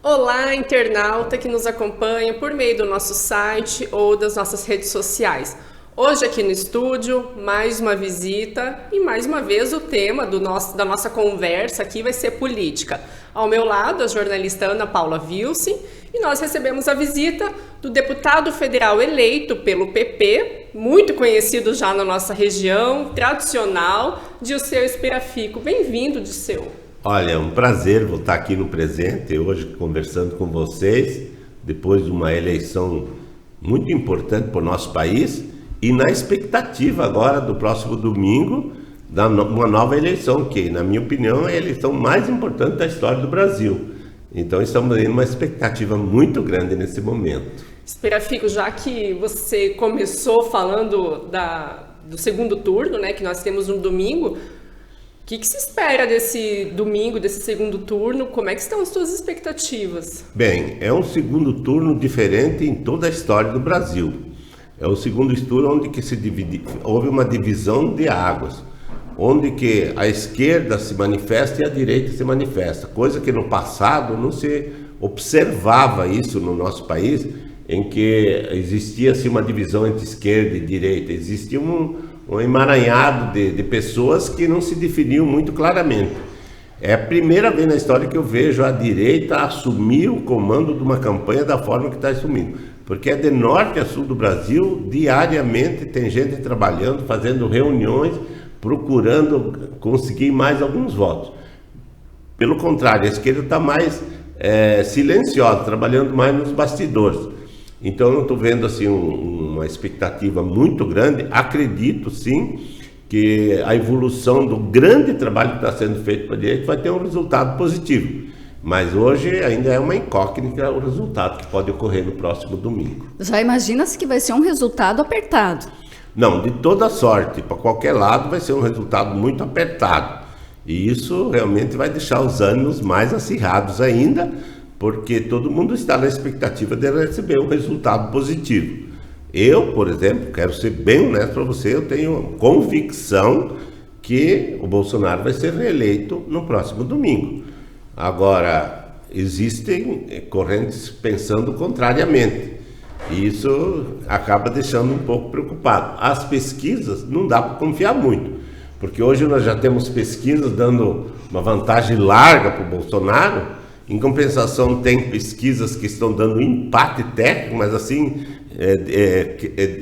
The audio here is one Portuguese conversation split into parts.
Olá, internauta que nos acompanha por meio do nosso site ou das nossas redes sociais. Hoje aqui no estúdio, mais uma visita e mais uma vez o tema da nossa conversa aqui vai ser política. Ao meu lado, a jornalista Ana Paula Vilsen, e nós recebemos a visita do deputado federal eleito pelo PP, muito conhecido já na nossa região, tradicional, Dirceu Esperafico. Bem-vindo, Dirceu. Olha, é um prazer voltar aqui no presente, hoje conversando com vocês, depois de uma eleição muito importante para o nosso país e na expectativa agora do próximo domingo, uma nova eleição, que na minha opinião é a eleição mais importante da história do Brasil. Então estamos aí numa expectativa muito grande nesse momento. Esperafico, já que você começou falando do segundo turno, né, que nós temos no domingo, o que se espera desse domingo, desse segundo turno? Como é que estão as suas expectativas? Bem, é um segundo turno diferente em toda a história do Brasil. É o segundo turno onde houve uma divisão de águas, onde que a esquerda se manifesta e a direita se manifesta, coisa que no passado não se observava isso no nosso país, em que existia assim, uma divisão entre esquerda e direita, existia um emaranhado de pessoas que não se definiam muito claramente. É a primeira vez na história que eu vejo a direita assumir o comando de uma campanha da forma que está assumindo, porque é de norte a sul do Brasil, diariamente tem gente trabalhando, fazendo reuniões, procurando conseguir mais alguns votos. Pelo contrário, a esquerda está mais silenciosa, trabalhando mais nos bastidores. Então eu estou vendo assim uma expectativa muito grande. Acredito sim que a evolução do grande trabalho que está sendo feito para a direita vai ter um resultado positivo. Mas hoje ainda é uma incógnita o resultado que pode ocorrer no próximo domingo. Já imagina-se que vai ser um resultado apertado? Não, de toda sorte, para qualquer lado vai ser um resultado muito apertado. E isso realmente vai deixar os ânimos mais acirrados ainda, porque todo mundo está na expectativa de receber um resultado positivo. Eu, por exemplo, quero ser bem honesto para você, eu tenho convicção que o Bolsonaro vai ser reeleito no próximo domingo. Agora, existem correntes pensando contrariamente, e isso acaba deixando um pouco preocupado. As pesquisas não dá para confiar muito, porque hoje nós já temos pesquisas dando uma vantagem larga para o Bolsonaro. Em compensação, tem pesquisas que estão dando empate técnico, mas assim,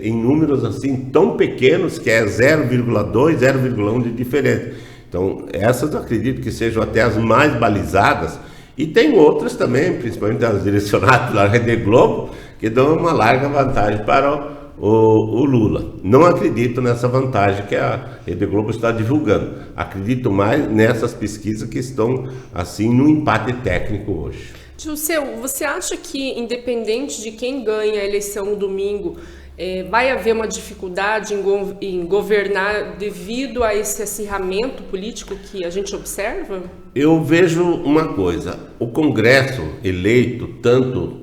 em números assim tão pequenos que é 0,2, 0,1 de diferença. Então, essas eu acredito que sejam até as mais balizadas. E tem outras também, principalmente as direcionadas pela Rede Globo, que dão uma larga vantagem para o Lula. Não acredito nessa vantagem que a Rede Globo está divulgando. Acredito mais nessas pesquisas que estão assim no empate técnico hoje. Dirceu, você acha que independente de quem ganha a eleição no domingo, vai haver uma dificuldade em governar devido a esse acirramento político que a gente observa? Eu vejo uma coisa, o Congresso eleito, tanto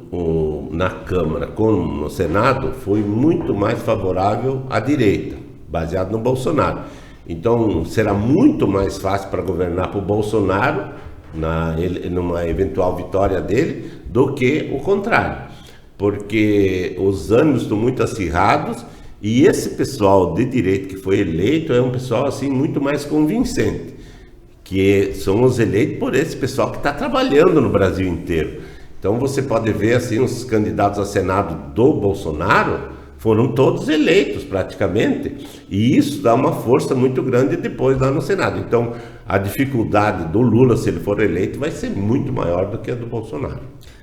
na Câmara como no Senado, foi muito mais favorável à direita, baseado no Bolsonaro. Então será muito mais fácil para governar para o Bolsonaro, numa eventual vitória dele, do que o contrário. Porque os ânimos estão muito acirrados e esse pessoal de direita que foi eleito é um pessoal assim muito mais convincente, que são os eleitos por esse pessoal que está trabalhando no Brasil inteiro. Então você pode ver assim, os candidatos a Senado do Bolsonaro foram todos eleitos praticamente, e isso dá uma força muito grande depois lá no Senado. Então a dificuldade do Lula, se ele for eleito, vai ser muito maior do que a do Bolsonaro.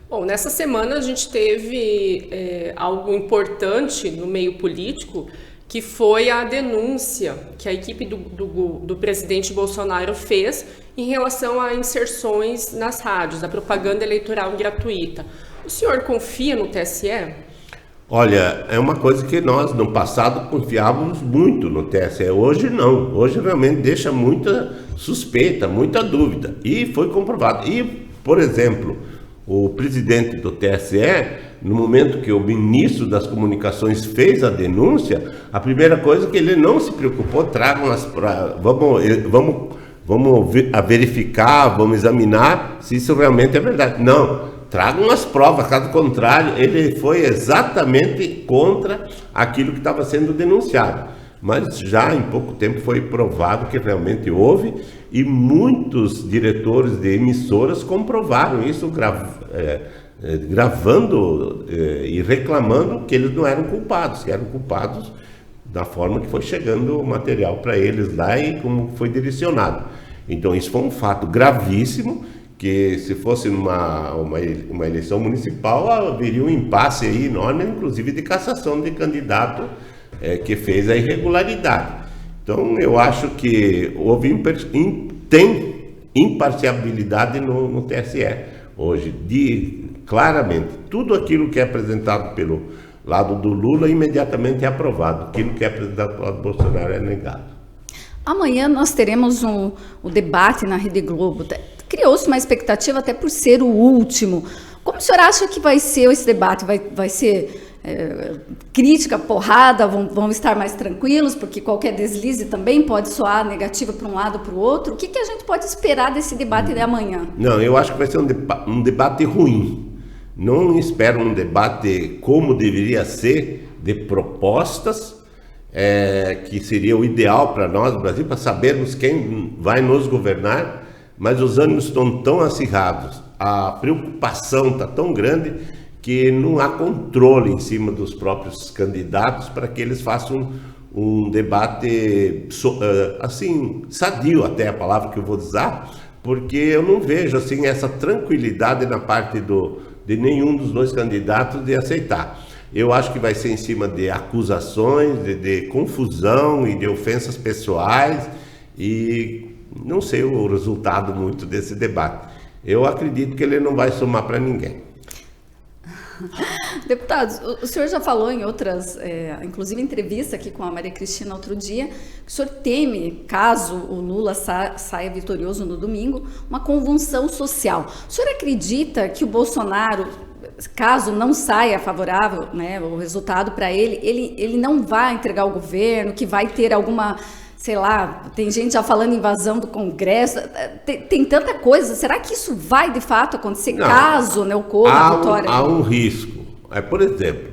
Bom, nessa semana a gente teve algo importante no meio político, que foi a denúncia que a equipe do presidente Bolsonaro fez em relação a inserções nas rádios, a propaganda eleitoral gratuita. O senhor confia no TSE? Olha, é uma coisa que nós no passado confiávamos muito no TSE, hoje não, hoje realmente deixa muita suspeita, muita dúvida, e foi comprovado. E, por exemplo, o presidente do TSE, no momento que o ministro das Comunicações fez a denúncia, a primeira coisa que ele não se preocupou, vamos verificar, vamos examinar se isso realmente é verdade. Não, tragam as provas, caso contrário, ele foi exatamente contra aquilo que estava sendo denunciado. Mas já em pouco tempo foi provado que realmente houve, e muitos diretores de emissoras comprovaram isso, gravando e reclamando que eles não eram culpados, que eram culpados da forma que foi chegando o material para eles lá e como foi direcionado. Então isso foi um fato gravíssimo, que se fosse uma eleição municipal haveria um impasse aí enorme, inclusive de cassação de candidato que fez a irregularidade. Então eu acho que tem imparcialidade no TSE hoje, claramente, tudo aquilo que é apresentado pelo lado do Lula imediatamente é aprovado, aquilo que é apresentado pelo lado do Bolsonaro é negado. Amanhã nós teremos o debate na Rede Globo. Criou-se uma expectativa até por ser o último. Como o senhor acha que vai ser esse debate? Vai ser crítica, porrada, vão estar mais tranquilos, porque qualquer deslize também pode soar negativa para um lado ou para o outro? O que a gente pode esperar desse debate de amanhã? Não, eu acho que vai ser um debate ruim. Não espero um debate como deveria ser, de propostas, que seria o ideal para nós, no Brasil, para sabermos quem vai nos governar, mas os ânimos estão tão acirrados, a preocupação está tão grande que não há controle em cima dos próprios candidatos para que eles façam um debate assim, sadio, até a palavra que eu vou usar, porque eu não vejo assim essa tranquilidade na parte de nenhum dos dois candidatos de aceitar. Eu acho que vai ser em cima de acusações, de confusão e de ofensas pessoais, e não sei o resultado muito desse debate. Eu acredito que ele não vai somar para ninguém. Deputados, o senhor já falou em outras, inclusive entrevista aqui com a Maria Cristina outro dia, que o senhor teme, caso o Lula saia vitorioso no domingo, uma convulsão social. O senhor acredita que o Bolsonaro, caso não saia favorável, né, o resultado para ele não vai entregar o governo, que vai ter alguma, sei lá, tem gente já falando em invasão do Congresso, tem tanta coisa. Será que isso vai de fato acontecer, não, caso ocorra a vitória? Há um risco. Por exemplo,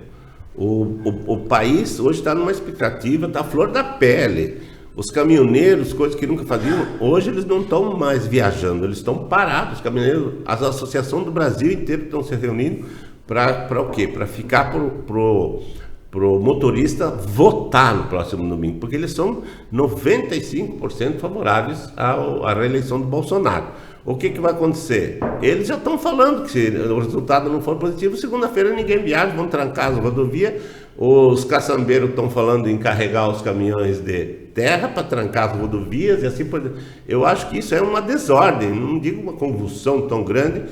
o país hoje está numa expectativa, está à flor da pele. Os caminhoneiros, coisas que nunca faziam, hoje eles não estão mais viajando, eles estão parados. Os caminhoneiros, as associações do Brasil inteiro estão se reunindo para o quê? Para ficar pro motorista votar no próximo domingo, porque eles são 95% favoráveis à reeleição do Bolsonaro. O que vai acontecer? Eles já estão falando que se o resultado não for positivo, segunda-feira ninguém viaja, vão trancar as rodovias. Os caçambeiros estão falando em carregar os caminhões de terra para trancar as rodovias e assim por diante. Eu acho que isso é uma desordem, não digo uma convulsão tão grande,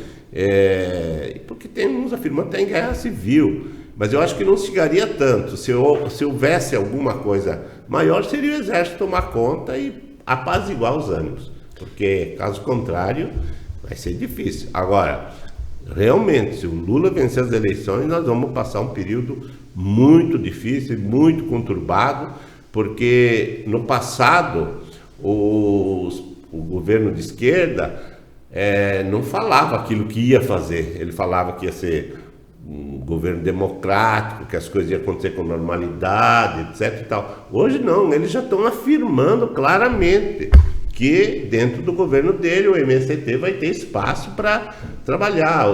porque tem uns afirmando que tem guerra civil. Mas eu acho que não chegaria tanto. Se houvesse alguma coisa maior, seria o exército tomar conta e apaziguar os ânimos. Porque, caso contrário, vai ser difícil. Agora, realmente, se o Lula vencer as eleições, nós vamos passar um período muito difícil, muito conturbado, porque no passado, o governo de esquerda não falava aquilo que ia fazer. Ele falava que ia ser um governo democrático, que as coisas iam acontecer com normalidade, etc. E tal. Hoje não, eles já estão afirmando claramente que dentro do governo dele o MST vai ter espaço para trabalhar.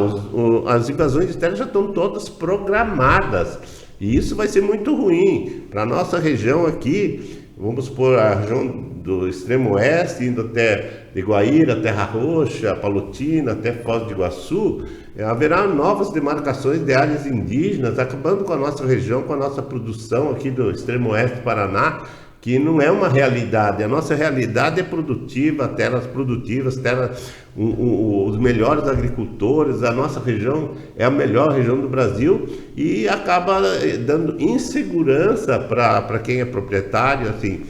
As invasões externas já estão todas programadas e isso vai ser muito ruim para a nossa região aqui. Vamos supor a região do extremo oeste, indo até Iguaíra, Terra Roxa, Palotina, até Foz do Iguaçu. Haverá novas demarcações de áreas indígenas, acabando com a nossa região, com a nossa produção aqui do extremo oeste do Paraná, que não é uma realidade. A nossa realidade é produtiva, terras produtivas, os melhores agricultores. A nossa região é a melhor região do Brasil e acaba dando insegurança para quem é proprietário. Assim,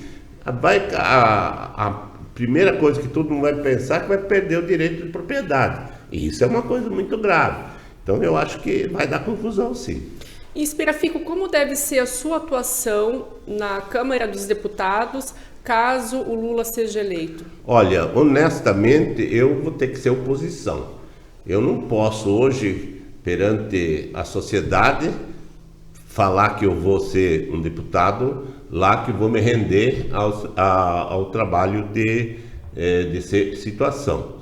a primeira coisa que todo mundo vai pensar é que vai perder o direito de propriedade. E isso é uma coisa muito grave. Então eu acho que vai dar confusão, sim. E Esperafico, como deve ser a sua atuação na Câmara dos Deputados caso o Lula seja eleito? Olha, honestamente, eu vou ter que ser oposição. Eu não posso hoje, perante a sociedade, falar que eu vou ser um deputado lá, que vou me render ao trabalho de situação.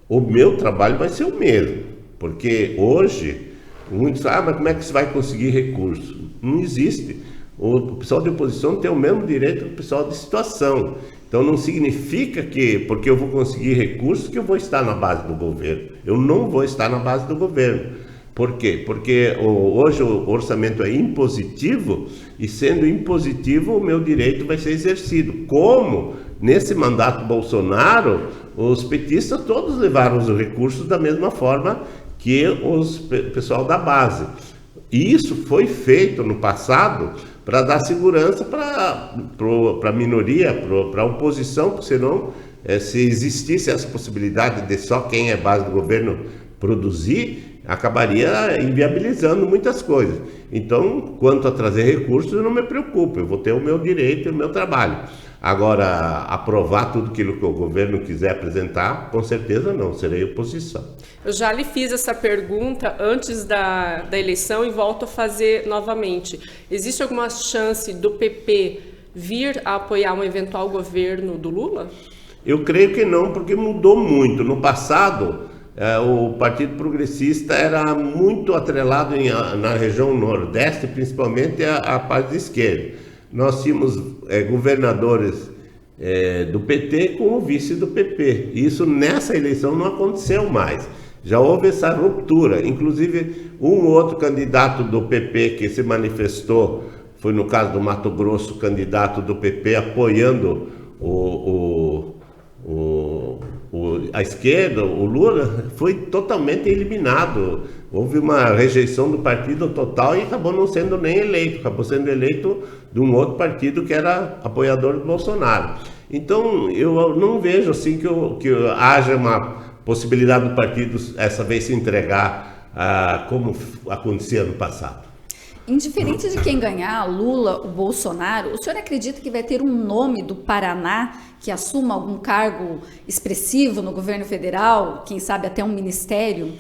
O meu trabalho vai ser o mesmo, porque hoje muitos falam, mas como é que você vai conseguir recurso? Não existe. O pessoal de oposição tem o mesmo direito que o pessoal de situação. Então não significa que, porque eu vou conseguir recursos, que eu vou estar na base do governo. Eu não vou estar na base do governo. Por quê? Porque hoje o orçamento é impositivo, e sendo impositivo, o meu direito vai ser exercido. Como nesse mandato Bolsonaro, os petistas todos levaram os recursos da mesma forma que o pessoal da base. E isso foi feito no passado para dar segurança para a minoria, para a oposição, porque senão, se existisse essa possibilidade de só quem é base do governo produzir, acabaria inviabilizando muitas coisas. Então, quanto a trazer recursos, eu não me preocupo, eu vou ter o meu direito e o meu trabalho. Agora, aprovar tudo aquilo que o governo quiser apresentar, com certeza não, serei oposição. Eu já lhe fiz essa pergunta antes da eleição e volto a fazer novamente. Existe alguma chance do PP vir a apoiar um eventual governo do Lula? Eu creio que não, porque mudou muito. No passado, o Partido Progressista era muito atrelado na região Nordeste, principalmente a parte de esquerda. Nós tínhamos governadores do PT com o vice do PP. Isso nessa eleição não aconteceu mais. Já houve essa ruptura. Inclusive, um outro candidato do PP que se manifestou, foi no caso do Mato Grosso, candidato do PP apoiando a esquerda, o Lula, foi totalmente eliminado. Houve uma rejeição do partido total e acabou não sendo nem eleito, acabou sendo eleito de um outro partido que era apoiador do Bolsonaro. Então, eu não vejo assim que haja uma possibilidade do partido essa vez se entregar como acontecia no passado. Indiferente de quem ganhar, Lula ou Bolsonaro, o senhor acredita que vai ter um nome do Paraná que assuma algum cargo expressivo no governo federal, quem sabe até um ministério?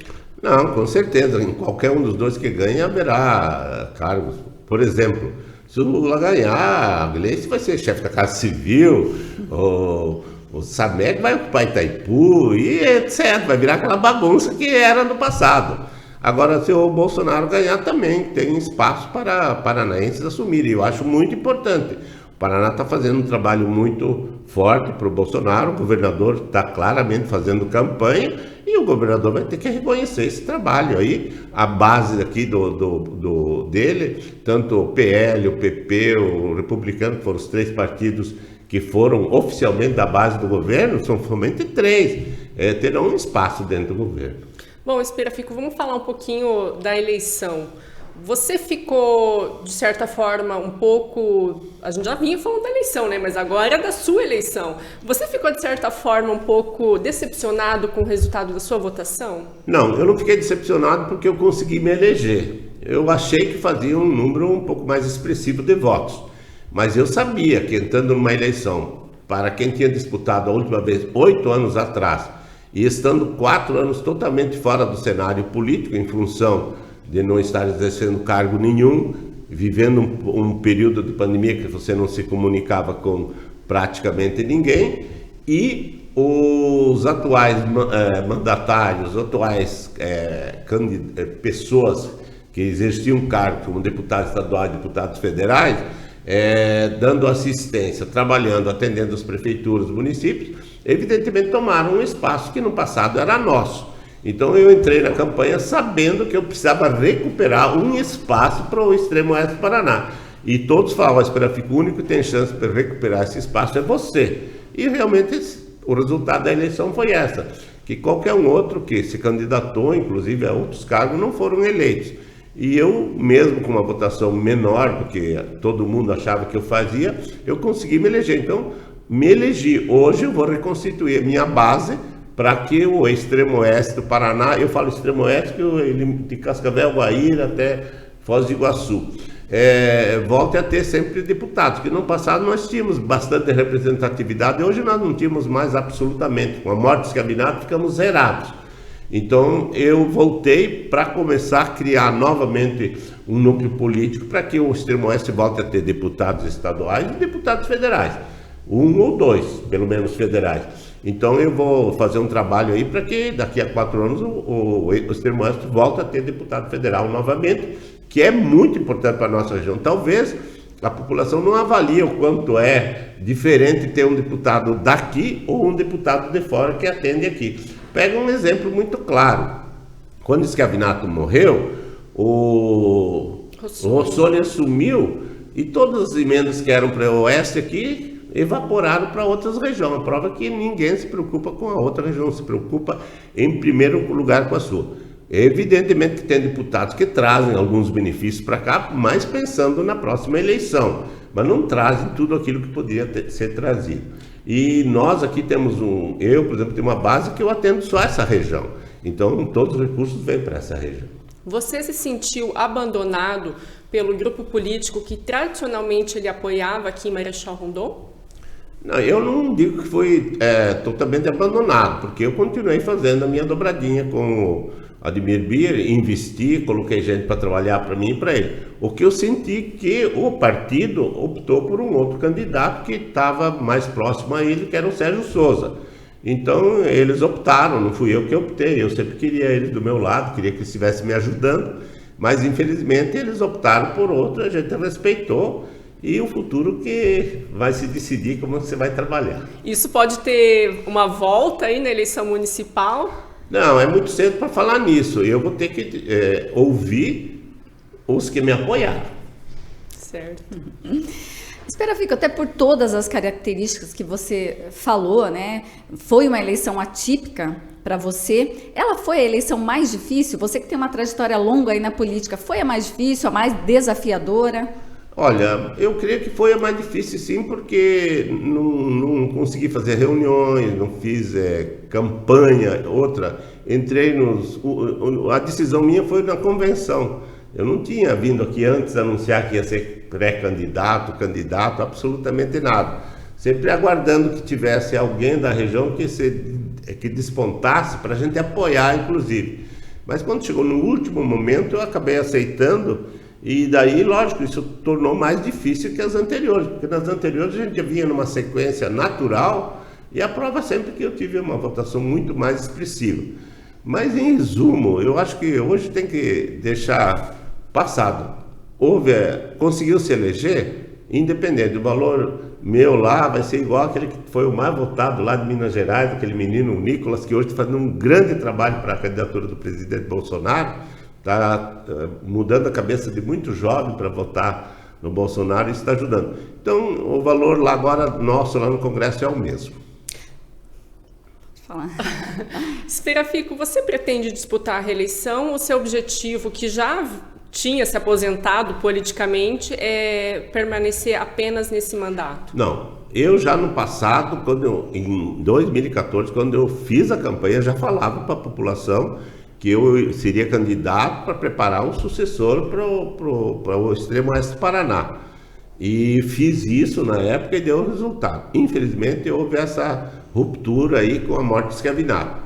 Não, com certeza. Em qualquer um dos dois que ganhe haverá cargos. Por exemplo, se o Lula ganhar, a Gleice vai ser chefe da Casa Civil, o Samed vai ocupar Itaipu e etc. Vai virar aquela bagunça que era no passado. Agora, se o Bolsonaro ganhar, também tem espaço para paranaenses assumirem. Eu acho muito importante. O Paraná está fazendo um trabalho muito forte para o Bolsonaro, o governador está claramente fazendo campanha e o governador vai ter que reconhecer esse trabalho aí. A base aqui dele, tanto o PL, o PP, o Republicano, que foram os três partidos que foram oficialmente da base do governo, são somente três, terão um espaço dentro do governo. Bom, Esperafico, vamos falar um pouquinho da eleição. Você ficou, de certa forma, um pouco... A gente já vinha falando da eleição, né? Mas agora é da sua eleição. Você ficou, de certa forma, um pouco decepcionado com o resultado da sua votação? Não, eu não fiquei decepcionado porque eu consegui me eleger. Eu achei que fazia um número um pouco mais expressivo de votos. Mas eu sabia que entrando numa eleição, para quem tinha disputado a última vez 8 anos atrás, e estando 4 anos totalmente fora do cenário político, em função de não estar exercendo cargo nenhum, vivendo um período de pandemia que você não se comunicava com praticamente ninguém, e os atuais mandatários, atuais pessoas que exerciam cargo como deputados estaduais e deputados federais, dando assistência, trabalhando, atendendo as prefeituras, municípios, evidentemente tomaram um espaço que no passado era nosso. Então eu entrei na campanha sabendo que eu precisava recuperar um espaço para o extremo oeste do Paraná. E todos falavam, Esperafico, o único que tem chance para recuperar esse espaço é você. E realmente o resultado da eleição foi essa, que qualquer um outro que se candidatou, inclusive a outros cargos, não foram eleitos. E eu, mesmo com uma votação menor do que todo mundo achava que eu fazia, eu consegui me eleger. Então, me elegi. Hoje eu vou reconstituir a minha base para que o extremo oeste do Paraná, eu falo extremo oeste, de Cascavel, Guaíra até Foz do Iguaçu, volte a ter sempre deputados, que no passado nós tínhamos bastante representatividade, hoje nós não tínhamos mais absolutamente. Com a morte dos gabinetes ficamos zerados. Então eu voltei para começar a criar novamente um núcleo político para que o Extremo-Oeste volte a ter deputados estaduais e deputados federais, 1 ou 2, pelo menos federais. Então eu vou fazer um trabalho aí para que daqui a 4 anos o Extremo-Oeste volte a ter deputado federal novamente, que é muito importante para a nossa região. Talvez a população não avalie o quanto é diferente ter um deputado daqui ou um deputado de fora que atende aqui. Pega um exemplo muito claro. Quando o Schiavinato morreu, o Rossoni assumiu e todas as emendas que eram para o Oeste aqui evaporaram para outras regiões. A prova que ninguém se preocupa com a outra região, se preocupa em primeiro lugar com a sua. Evidentemente que tem deputados que trazem alguns benefícios para cá, mas pensando na próxima eleição, mas não trazem tudo aquilo que poderia ser trazido. E nós aqui temos eu, por exemplo, tenho uma base que eu atendo só essa região. Então, todos os recursos vêm para essa região. Você se sentiu abandonado pelo grupo político que tradicionalmente ele apoiava aqui em Marechal Rondon? Não, eu não digo que fui totalmente abandonado, porque eu continuei fazendo a minha dobradinha com o Ademir Bier, investi, coloquei gente para trabalhar para mim e para ele. O que eu senti que o partido optou por um outro candidato que estava mais próximo a ele, que era o Sérgio Souza. Então eles optaram, não fui eu que optei, eu sempre queria eles do meu lado, queria que eles estivessem me ajudando, mas infelizmente eles optaram por outro, a gente respeitou. E o futuro que vai se decidir como você vai trabalhar. Isso pode ter uma volta aí na eleição municipal? Não, é muito cedo para falar nisso. Eu vou ter que ouvir os que me apoiaram. Certo. Fico até por todas as características que você falou, né? Foi uma eleição atípica para você. Ela foi a eleição mais difícil? Você que tem uma trajetória longa aí na política, foi a mais difícil, a mais desafiadora? Olha, eu creio que foi a mais difícil sim, porque não consegui fazer reuniões, não fiz campanha, entrei a decisão minha foi na convenção. Eu não tinha vindo aqui antes anunciar que ia ser pré-candidato, candidato, absolutamente nada. Sempre aguardando que tivesse alguém da região que despontasse para a gente apoiar, inclusive. Mas quando chegou no último momento, eu acabei aceitando. E daí, lógico, isso tornou mais difícil que as anteriores, porque nas anteriores a gente vinha numa sequência natural e a prova sempre que eu tive uma votação muito mais expressiva. Mas, em resumo, eu acho que hoje tem que deixar passado. Conseguiu se eleger, independente, o valor meu lá vai ser igual aquele que foi o mais votado lá de Minas Gerais, aquele menino, o Nicolas, que hoje está fazendo um grande trabalho para a candidatura do presidente Bolsonaro. Está mudando a cabeça de muito jovem para votar no Bolsonaro e está ajudando. Então, o valor lá agora nosso, lá no Congresso, é o mesmo. Esperafico, você pretende disputar a reeleição? O seu objetivo, que já tinha se aposentado politicamente, é permanecer apenas nesse mandato? Não. Eu já no passado, em 2014, quando eu fiz a campanha, já falava para a população que eu seria candidato para preparar um sucessor para o Extremo-Oeste do Paraná. E fiz isso na época e deu resultado. Infelizmente, houve essa ruptura aí com a morte de Schiavinato.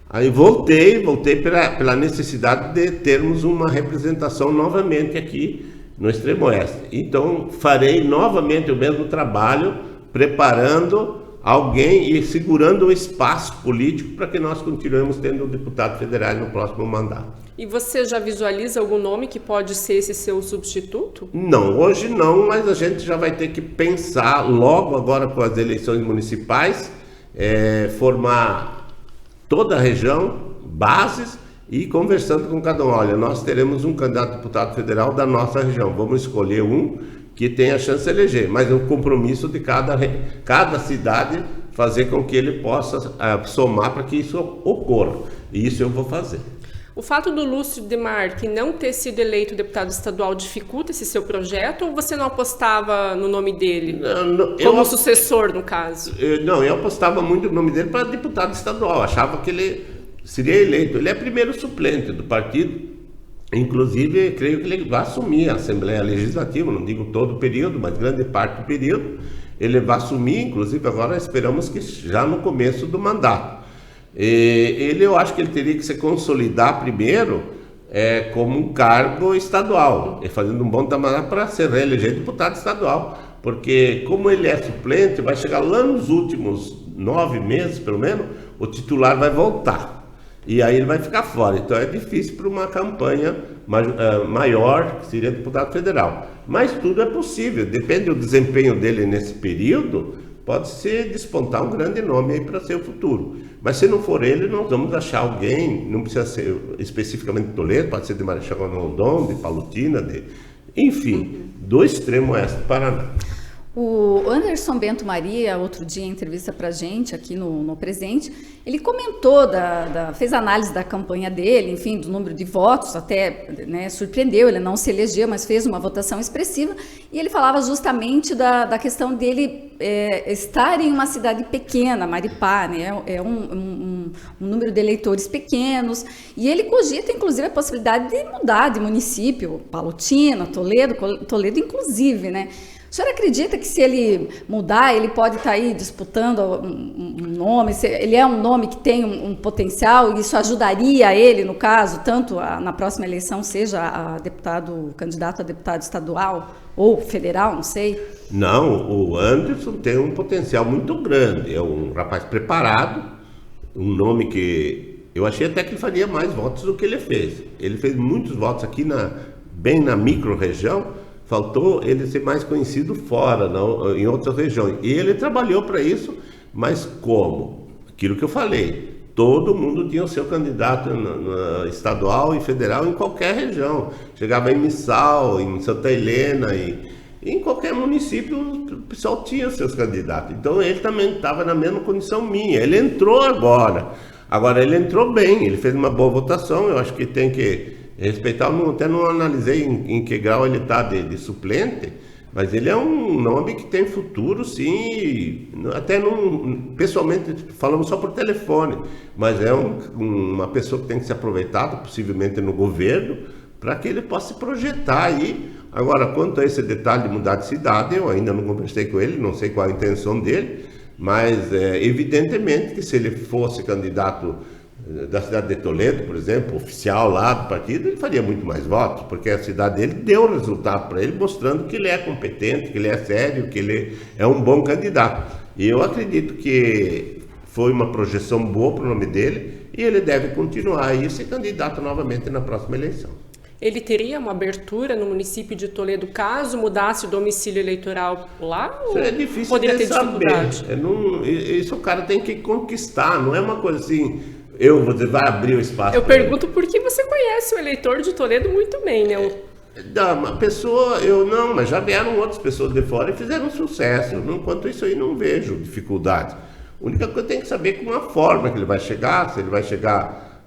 Aí voltei pela necessidade de termos uma representação novamente aqui no Extremo-Oeste. Então, farei novamente o mesmo trabalho, preparando alguém e segurando o espaço político para que nós continuemos tendo deputados federais no próximo mandato. E você já visualiza algum nome que pode ser esse seu substituto? Não, hoje não, mas a gente já vai ter que pensar logo agora com as eleições municipais, formar toda a região, bases e conversando com cada um. Olha, nós teremos um candidato a deputado federal da nossa região, vamos escolher um que tem a chance de eleger, mas o compromisso de cada cidade fazer com que ele possa somar para que isso ocorra. E isso eu vou fazer. O fato do Lúcio Demarque não ter sido eleito deputado estadual dificulta esse seu projeto ou você não apostava no nome dele? Como sucessor, no caso? Não, eu apostava muito no nome dele para deputado estadual. Achava que ele seria eleito. Ele é primeiro suplente do partido. Inclusive, creio que ele vai assumir a Assembleia Legislativa, não digo todo o período, mas grande parte do período. Ele vai assumir, inclusive agora esperamos que já no começo do mandato. Eu acho que ele teria que se consolidar primeiro como um cargo estadual, fazendo um bom trabalho para ser reeleger deputado estadual, porque como ele é suplente, vai chegar lá nos últimos 9 meses, pelo menos, o titular vai voltar. E aí ele vai ficar fora. Então é difícil para uma campanha maior, que seria deputado federal. Mas tudo é possível, depende do desempenho dele nesse período, pode-se despontar um grande nome aí para ser o futuro. Mas se não for ele, nós vamos achar alguém, não precisa ser especificamente de Toledo, pode ser de Marechal Rondon, de Palotina, enfim, do extremo oeste do Paraná. O Anderson Bento Maria, outro dia, em entrevista para a gente aqui no Presente, ele comentou, fez análise da campanha dele, enfim, do número de votos, até surpreendeu, ele não se elegeu, mas fez uma votação expressiva, e ele falava justamente da questão dele estar em uma cidade pequena, Maripá, né, um número de eleitores pequenos, e ele cogita, inclusive, a possibilidade de mudar de município, Palotina, Toledo inclusive, né? O senhor acredita que se ele mudar, ele pode estar aí disputando um nome, ele é um nome que tem um potencial, e isso ajudaria ele, no caso, tanto na próxima eleição, seja candidato a deputado estadual ou federal, não sei? Não, o Anderson tem um potencial muito grande, é um rapaz preparado, um nome que eu achei até que ele faria mais votos do que ele fez. Ele fez muitos votos aqui bem na micro-região. Faltou ele ser mais conhecido fora, em outras regiões. E ele trabalhou para isso, mas como? Aquilo que eu falei, todo mundo tinha o seu candidato estadual e federal em qualquer região. Chegava em Missal, em Santa Helena, e em qualquer município o pessoal tinha os seus candidatos. Então ele também estava na mesma condição minha. Ele entrou agora. Agora ele entrou bem, ele fez uma boa votação, eu acho que tem que respeitar. Até não analisei em que grau ele está de suplente, mas ele é um nome que tem futuro, sim. Até pessoalmente falamos só por telefone, mas é uma pessoa que tem que ser aproveitada, possivelmente no governo, para que ele possa se projetar aí. Agora, quanto a esse detalhe de mudar de cidade, eu ainda não conversei com ele, não sei qual a intenção dele, mas evidentemente que se ele fosse candidato da cidade de Toledo, por exemplo, oficial lá do partido, ele faria muito mais votos, porque a cidade dele deu resultado para ele, mostrando que ele é competente, que ele é sério, que ele é um bom candidato. E eu acredito que foi uma projeção boa para o nome dele, e ele deve continuar aí ser candidato novamente na próxima eleição. Ele teria uma abertura no município de Toledo caso mudasse o domicílio eleitoral lá? Isso é difícil poderia de ter saber. Dificuldade? Isso o cara tem que conquistar, não é uma coisa assim, eu vou dizer, vai abrir o espaço. Eu pergunto porque você conhece o eleitor de Toledo muito bem, né? Uma pessoa, mas já vieram outras pessoas de fora e fizeram sucesso. Enquanto isso aí, não vejo dificuldade. A única coisa tem que saber com a forma que ele vai chegar, se ele vai chegar.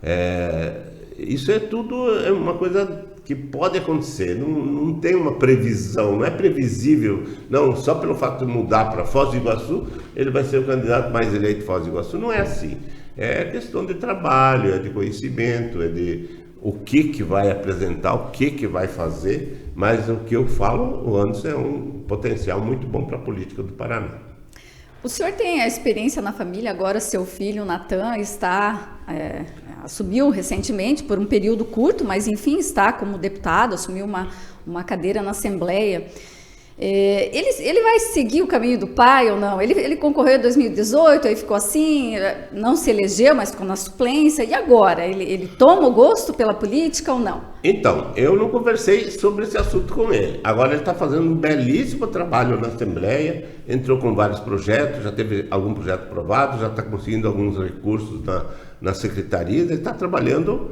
Isso é tudo uma coisa que pode acontecer, não tem uma previsão, não é previsível, não, só pelo fato de mudar para Foz do Iguaçu, ele vai ser o candidato mais eleito de Foz do Iguaçu. Não é assim. É questão de trabalho, é de conhecimento, é de o que vai apresentar, o que vai fazer, mas o que eu falo, o Anderson é um potencial muito bom para a política do Paraná. O senhor tem a experiência na família, agora seu filho, Natan, assumiu recentemente, por um período curto, mas enfim, está como deputado, assumiu uma cadeira na Assembleia. Ele vai seguir o caminho do pai ou não? Ele concorreu em 2018, aí ficou assim, não se elegeu, mas ficou na suplência. E agora? Ele toma o gosto pela política ou não? Então, eu não conversei sobre esse assunto com ele. Agora ele está fazendo um belíssimo trabalho na Assembleia, entrou com vários projetos, já teve algum projeto aprovado, já está conseguindo alguns recursos na secretaria, ele está trabalhando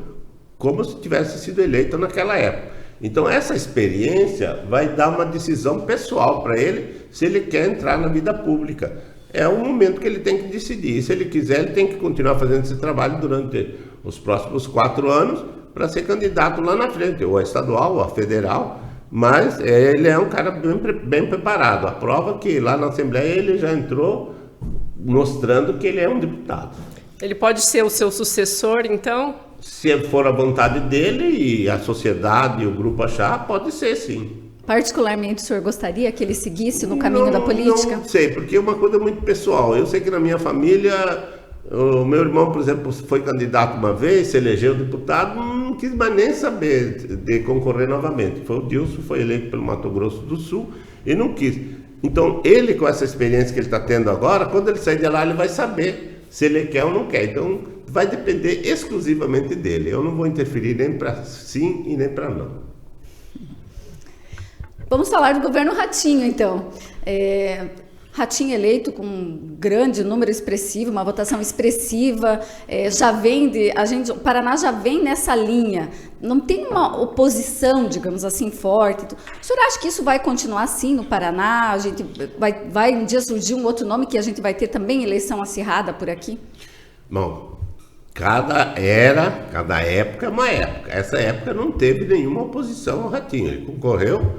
como se tivesse sido eleito naquela época. Então essa experiência vai dar uma decisão pessoal para ele, se ele quer entrar na vida pública. É o momento que ele tem que decidir. Se ele quiser, ele tem que continuar fazendo esse trabalho durante os próximos 4 anos para ser candidato lá na frente, ou a estadual, ou a federal. Mas ele é um cara bem preparado. A prova que lá na Assembleia ele já entrou mostrando que ele é um deputado. Ele pode ser o seu sucessor, então? Se for a vontade dele e a sociedade e o grupo achar, pode ser, sim. Particularmente, o senhor gostaria que ele seguisse no caminho da política? Não sei, porque é uma coisa muito pessoal. Eu sei que na minha família O meu irmão, por exemplo, foi candidato uma vez, se elegeu deputado, não quis mais nem saber de concorrer novamente. Foi o Dilson, foi eleito pelo Mato Grosso do Sul e não quis. Então, ele, com essa experiência que ele está tendo agora, quando ele sair de lá, ele vai saber se ele quer ou não quer. Então, vai depender exclusivamente dele. Eu não vou interferir nem para sim e nem para não. Vamos falar do governo Ratinho, então. Ratinho eleito com um grande número expressivo, uma votação expressiva, o Paraná já vem nessa linha, não tem uma oposição, digamos assim, forte. O senhor acha que isso vai continuar assim no Paraná? A gente vai um dia surgir um outro nome que a gente vai ter também eleição acirrada por aqui? Bom, cada época é uma época. Essa época não teve nenhuma oposição ao Ratinho, ele concorreu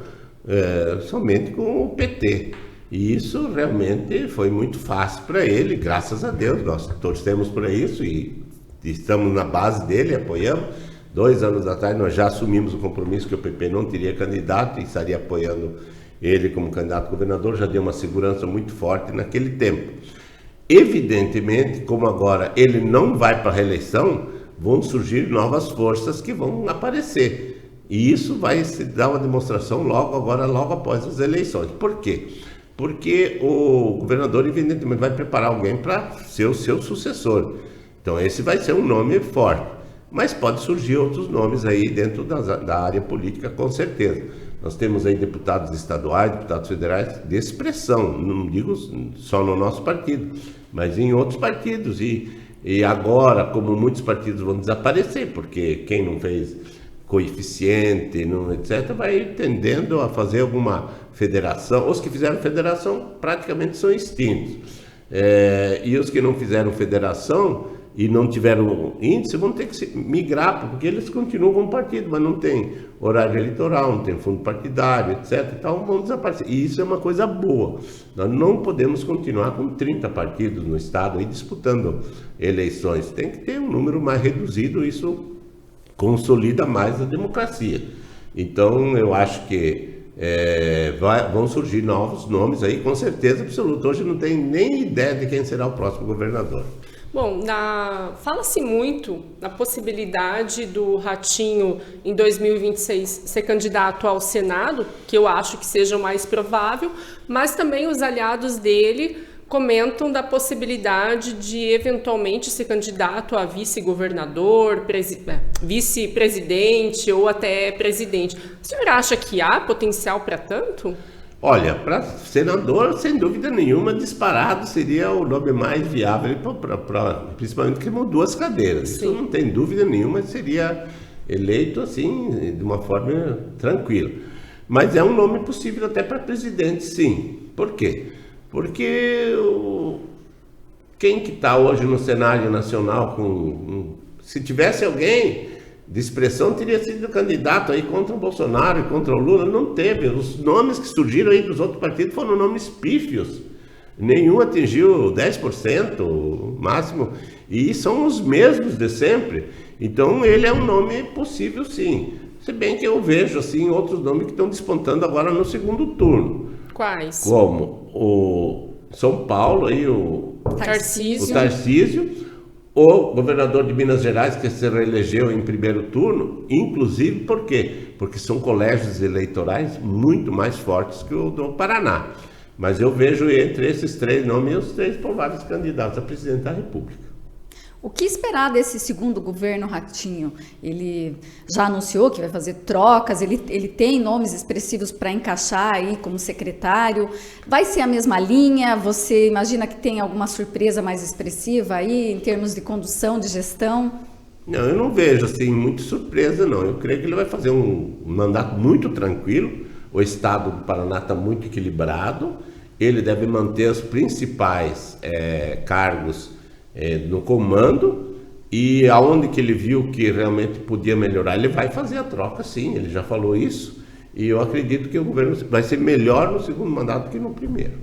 somente com o PT. E isso realmente foi muito fácil para ele, graças a Deus. Nós torcemos para isso e estamos na base dele, apoiamos. 2 anos atrás nós já assumimos o compromisso que o PP não teria candidato e estaria apoiando ele como candidato a governador. Já deu uma segurança muito forte naquele tempo. Evidentemente, como agora ele não vai para a reeleição, vão surgir novas forças que vão aparecer. E isso vai se dar uma demonstração logo após as eleições. Por quê? Porque o governador, evidentemente, vai preparar alguém para ser o seu sucessor. Então, esse vai ser um nome forte. Mas pode surgir outros nomes aí dentro da área política, com certeza. Nós temos aí deputados estaduais, deputados federais de expressão, não digo só no nosso partido, mas em outros partidos. E agora, como muitos partidos vão desaparecer, porque quem não fez coeficiente, etc., vai tendendo a fazer alguma federação. Os que fizeram federação praticamente são extintos. E os que não fizeram federação e não tiveram índice vão ter que se migrar, porque eles continuam como partido, mas não tem horário eleitoral, não tem fundo partidário, etc. Então vão desaparecer. E isso é uma coisa boa. Nós não podemos continuar com 30 partidos no estado aí disputando eleições. Tem que ter um número mais reduzido, isso consolida mais a democracia. Então, eu acho que vão surgir novos nomes aí, com certeza absoluta. Hoje não tem nem ideia de quem será o próximo governador. Bom, fala-se muito na possibilidade do Ratinho, em 2026, ser candidato ao Senado, que eu acho que seja o mais provável, mas também os aliados dele comentam da possibilidade de eventualmente ser candidato a vice-governador, vice-presidente ou até presidente. O senhor acha que há potencial para tanto? Olha, para senador, sem dúvida nenhuma, disparado seria o nome mais viável, principalmente que tem 2 cadeiras. Sim. Isso não tem dúvida nenhuma, seria eleito assim, de uma forma tranquila. Mas é um nome possível até para presidente, sim. Por quê? Porque quem que está hoje no cenário nacional, se tivesse alguém de expressão, teria sido candidato aí contra o Bolsonaro e contra o Lula. Não teve. Os nomes que surgiram aí dos outros partidos foram nomes pífios. Nenhum atingiu 10% máximo. E são os mesmos de sempre. Então ele é um nome possível, sim. Se bem que eu vejo assim outros nomes que estão despontando agora no segundo turno. Quais? Como o São Paulo, aí, o Tarcísio, o governador de Minas Gerais, que se reelegeu em primeiro turno, inclusive por quê? Porque são colégios eleitorais muito mais fortes que o do Paraná. Mas eu vejo entre esses 3 nomes os 3 prováveis candidatos a presidente da República. O que esperar desse segundo governo Ratinho? Ele já anunciou que vai fazer trocas, ele tem nomes expressivos para encaixar aí como secretário. Vai ser a mesma linha? Você imagina que tem alguma surpresa mais expressiva aí em termos de condução, de gestão? Não, eu não vejo assim muita surpresa, não. Eu creio que ele vai fazer um mandato muito tranquilo. O estado do Paraná está muito equilibrado. Ele deve manter os principais cargos no comando, e aonde que ele viu que realmente podia melhorar, ele vai fazer a troca, sim, ele já falou isso, e eu acredito que o governo vai ser melhor no segundo mandato que no primeiro.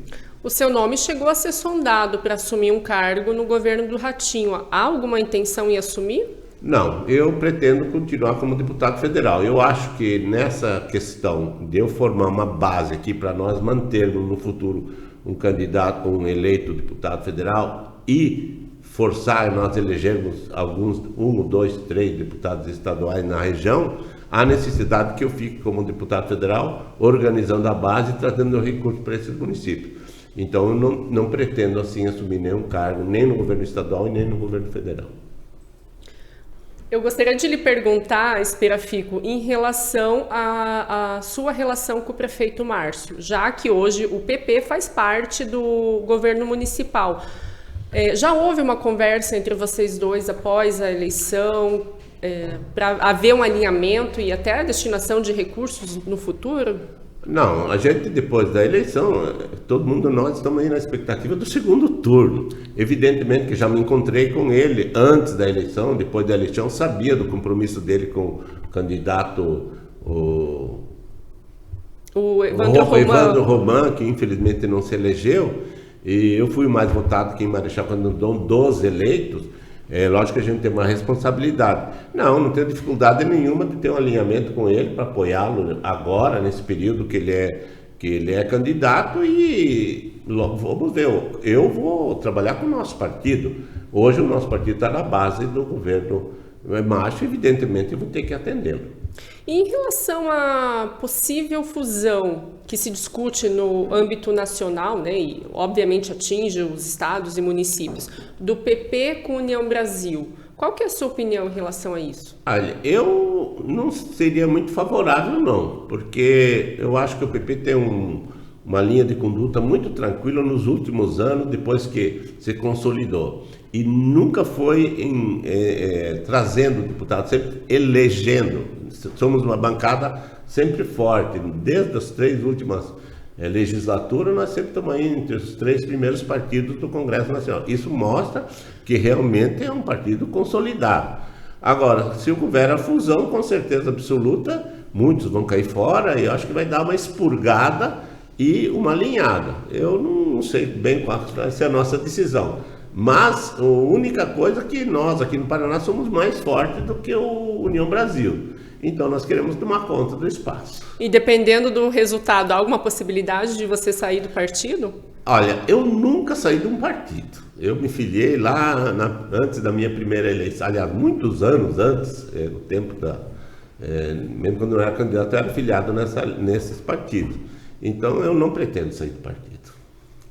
O seu nome chegou a ser sondado para assumir um cargo no governo do Ratinho. Há alguma intenção em assumir? Não, eu pretendo continuar como deputado federal. Eu acho que nessa questão de eu formar uma base aqui para nós mantermos no futuro um candidato, um eleito deputado federal e forçar nós elegermos alguns, 1, 2, 3 deputados estaduais na região, há necessidade que eu fique como deputado federal, organizando a base e trazendo recursos para esses municípios. Então, eu não pretendo, assim, assumir nenhum cargo, nem no governo estadual e nem no governo federal. Eu gostaria de lhe perguntar, Esperafico, em relação à sua relação com o prefeito Márcio, já que hoje o PP faz parte do governo municipal. Já houve uma conversa entre vocês dois após a eleição, para haver um alinhamento e até a destinação de recursos no futuro? Não, a gente depois da eleição, todo mundo nós estamos aí na expectativa do segundo turno. Evidentemente que já me encontrei com ele antes da eleição, depois da eleição, sabia do compromisso dele com o candidato, o Evandro Roman, que infelizmente não se elegeu, e eu fui o mais votado aqui em Marechal Rondon dos eleitos. É lógico que a gente tem uma responsabilidade. Não tenho dificuldade nenhuma de ter um alinhamento com ele para apoiá-lo agora, nesse período que ele é candidato, e vamos ver, eu vou trabalhar com o nosso partido. Hoje o nosso partido está na base do governo Márcio, evidentemente eu vou ter que atendê-lo. E em relação à possível fusão que se discute no âmbito nacional, né, e obviamente atinge os estados e municípios, do PP com União Brasil, qual que é a sua opinião em relação a isso? Olha, eu não seria muito favorável, não, porque eu acho que o PP tem uma linha de conduta muito tranquila nos últimos anos, depois que se consolidou. E nunca foi trazendo deputados, sempre elegendo. Somos uma bancada sempre forte. Desde as 3 últimas legislaturas, nós sempre estamos aí entre os 3 primeiros partidos do Congresso Nacional. Isso mostra que realmente é um partido consolidado. Agora, se houver a fusão, com certeza absoluta, muitos vão cair fora, e eu acho que vai dar uma expurgada e uma alinhada. Eu não sei bem qual vai ser a nossa decisão. Mas a única coisa é que nós aqui no Paraná somos mais fortes do que o União Brasil. Então nós queremos tomar conta do espaço. E dependendo do resultado, há alguma possibilidade de você sair do partido? Olha, eu nunca saí de um partido. Eu me filiei lá antes da minha primeira eleição, aliás, muitos anos antes, no tempo mesmo quando eu era candidato, eu era filiado nesses partidos. Então eu não pretendo sair do partido.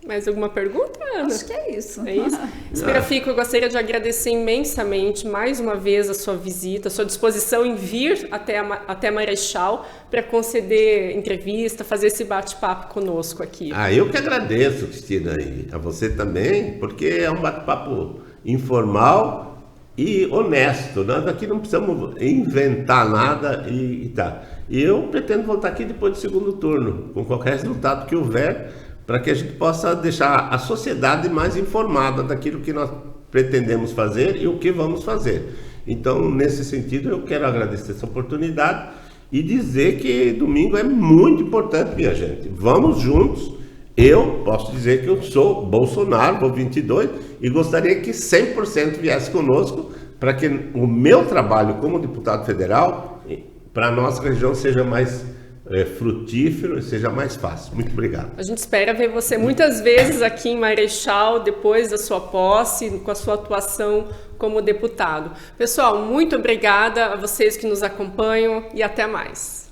Mais alguma pergunta, Ana? Acho que é isso. É isso? Esperafico, eu gostaria de agradecer imensamente, mais uma vez, a sua visita, a sua disposição em vir até Marechal para conceder entrevista, fazer esse bate-papo conosco aqui. Eu que agradeço, Cristina, e a você também, porque é um bate-papo informal e honesto. Nós aqui não precisamos inventar nada e tá. E eu pretendo voltar aqui depois do segundo turno, com qualquer resultado que houver, para que a gente possa deixar a sociedade mais informada daquilo que nós pretendemos fazer e o que vamos fazer. Então, nesse sentido, eu quero agradecer essa oportunidade e dizer que domingo é muito importante, minha gente. Vamos juntos. Eu posso dizer que eu sou Bolsonaro, vou 22, e gostaria que 100% viesse conosco para que o meu trabalho como deputado federal para a nossa região seja mais frutífero e seja mais fácil. Muito obrigado. A gente espera ver você muitas vezes aqui em Marechal, depois da sua posse, com a sua atuação como deputado. Pessoal, muito obrigada a vocês que nos acompanham e até mais.